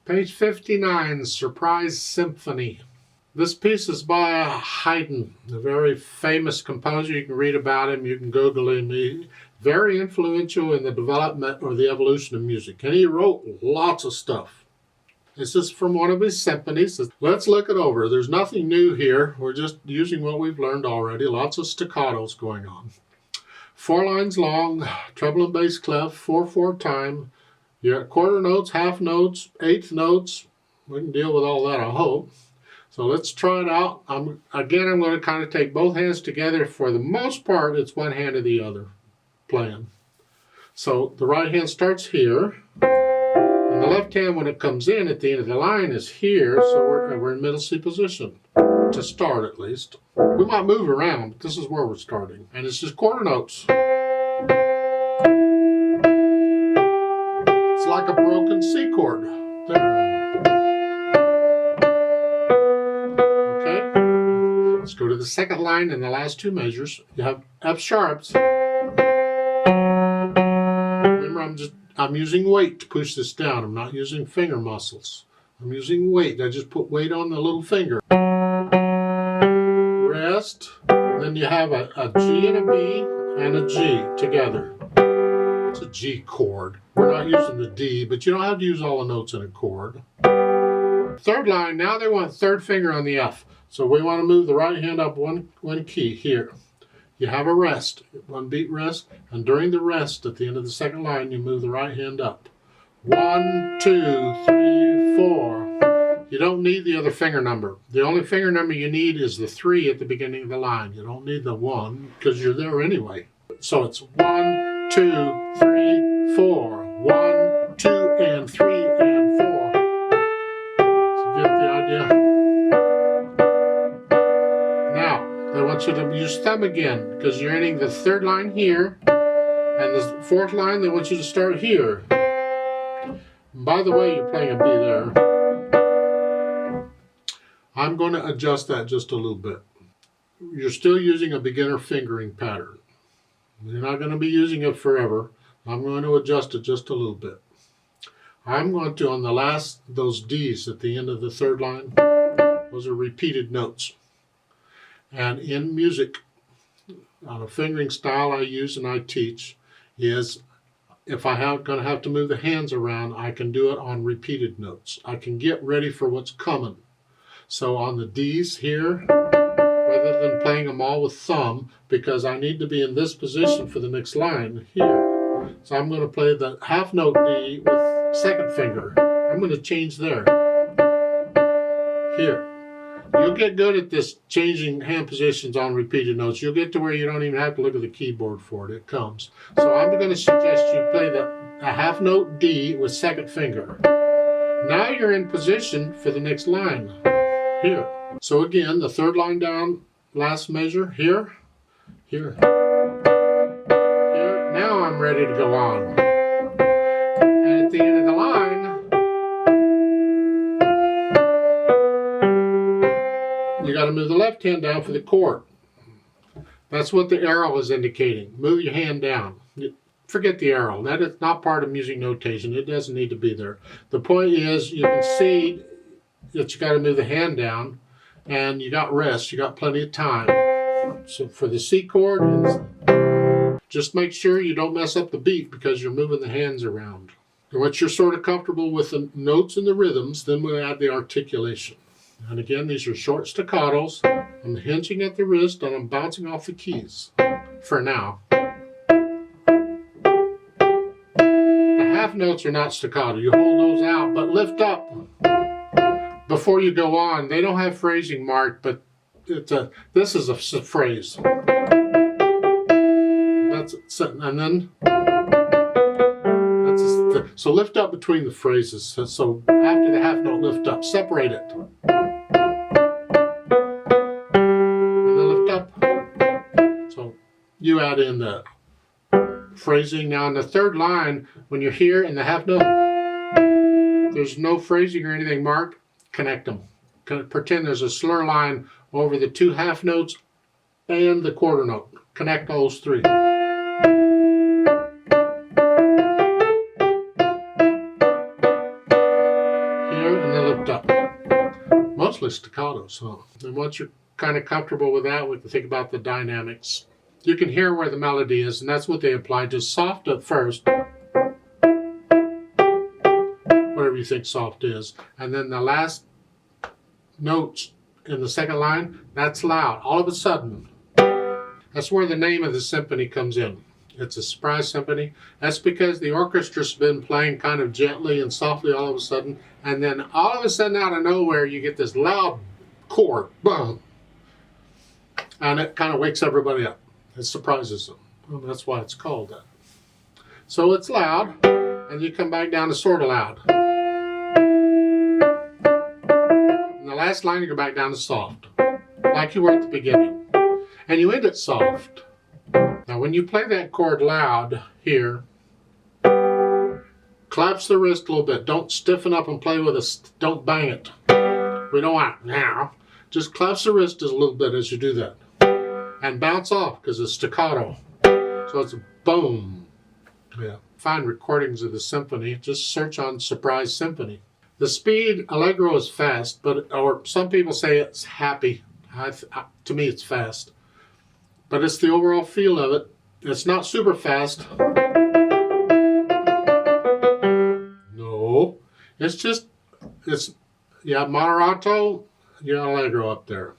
Page 59, Surprise Symphony. This piece is by Haydn, a very famous composer. You can read about him, you can Google him. He's very influential in the development or the evolution of music. And he wrote lots of stuff. This is from one of his symphonies. Let's look it over. There's nothing new here. We're just using what we've learned already. Lots of staccatos going on. 4 lines long, treble and bass clef, 4/4 time. You got quarter notes, half notes, eighth notes. We can deal with all that, I hope. So let's try it out. I'm going to kind of take both hands together. For the most part, it's one hand or the other playing. So the right hand starts here. And the left hand, when it comes in at the end of the line, is here. So we're in middle C position, to start at least. We might move around, but this is where we're starting. And it's just quarter notes. It's like a broken C chord. There. Okay. Let's go to the second line and the last 2 measures. You have F sharps. Remember, I'm using weight to push this down. I'm not using finger muscles. I'm using weight. I just put weight on the little finger. Rest. Then you have a G and a B and a G together. It's a G chord. We're not using the D, but you don't have to use all the notes in a chord. Third line, now they want third finger on the F. So we want to move the right hand up one key here. You have a rest, 1 beat rest, and during the rest at the end of the second line, you move the right hand up. 1, 2, 3, 4. You don't need the other finger number. The only finger number you need is the 3 at the beginning of the line. You don't need the 1 because you're there anyway. So it's 1, 2, 3, 4. 1, 2, and 3, and 4. So you get the idea? Now, they want you to use thumb again because you're ending the third line here. And the fourth line, they want you to start here. And by the way, you're playing a B there. I'm going to adjust that just a little bit. You're still using a beginner fingering pattern. You're not going to be using it forever. I'm going to adjust it just a little bit. I'm going to, on the last, those D's at the end of the third line, those are repeated notes. And in music, on a fingering style I use and I teach, is if I'm going to have to move the hands around, I can do it on repeated notes. I can get ready for what's coming. So on the D's here, rather than playing them all with thumb, because I need to be in this position for the next line here. So I'm going to play the half note D with second finger. I'm going to change there. Here. You'll get good at this, changing hand positions on repeated notes. You'll get to where you don't even have to look at the keyboard for it. It comes. So I'm going to suggest you play a half note D with second finger. Now you're in position for the next line. Here. So again, the third line down, last measure, here, here, here. Now I'm ready to go on. And at the end of the line, you got to move the left hand down for the chord. That's what the arrow is indicating. Move your hand down. Forget the arrow. That is not part of music notation. It doesn't need to be there. The point is, you can see that you got to move the hand down, and you got rest. You got plenty of time. So for the C chord, just make sure you don't mess up the beat because you're moving the hands around. And once you're sort of comfortable with the notes and the rhythms, then we'll add the articulation. And again, these are short staccatos. I'm hinging at the wrist and I'm bouncing off the keys for now. The half notes are not staccato. You hold those out, but lift up before you go on. They don't have phrasing marked, but this is a phrase. That's and then so lift up between the phrases. So after the half note, lift up, separate it, and then lift up. So you add in the phrasing. Now in the third line, when you're here in the half note, there's no phrasing or anything marked. Connect them. Pretend there's a slur line over the 2 half notes and the quarter note. Connect those 3. Here. mostly staccatos, huh? And once you're kind of comfortable with that, we can think about the dynamics. You can hear where the melody is, and that's what they apply to soft at first, whatever you think soft is, and then the last notes in the second line, that's loud. All of a sudden, that's where the name of the symphony comes in. It's a surprise symphony. That's because the orchestra's been playing kind of gently and softly all of a sudden, and then all of a sudden out of nowhere you get this loud chord, boom, and it kind of wakes everybody up. It surprises them. Well, that's why it's called that. So it's loud, and you come back down to sort of loud. In the last line you go back down to soft, like you were at the beginning. And you end it soft. Now when you play that chord loud here, collapse the wrist a little bit. Don't stiffen up and play with us. Don't bang it. We don't want it now. Just collapse the wrist a little bit as you do that. And bounce off because it's staccato. So it's a boom. Yeah. Find recordings of the symphony. Just search on Surprise Symphony. The speed, Allegro is fast, or some people say it's happy. To me it's fast. But it's the overall feel of it. It's not super fast. No. It's moderato, you got Allegro up there.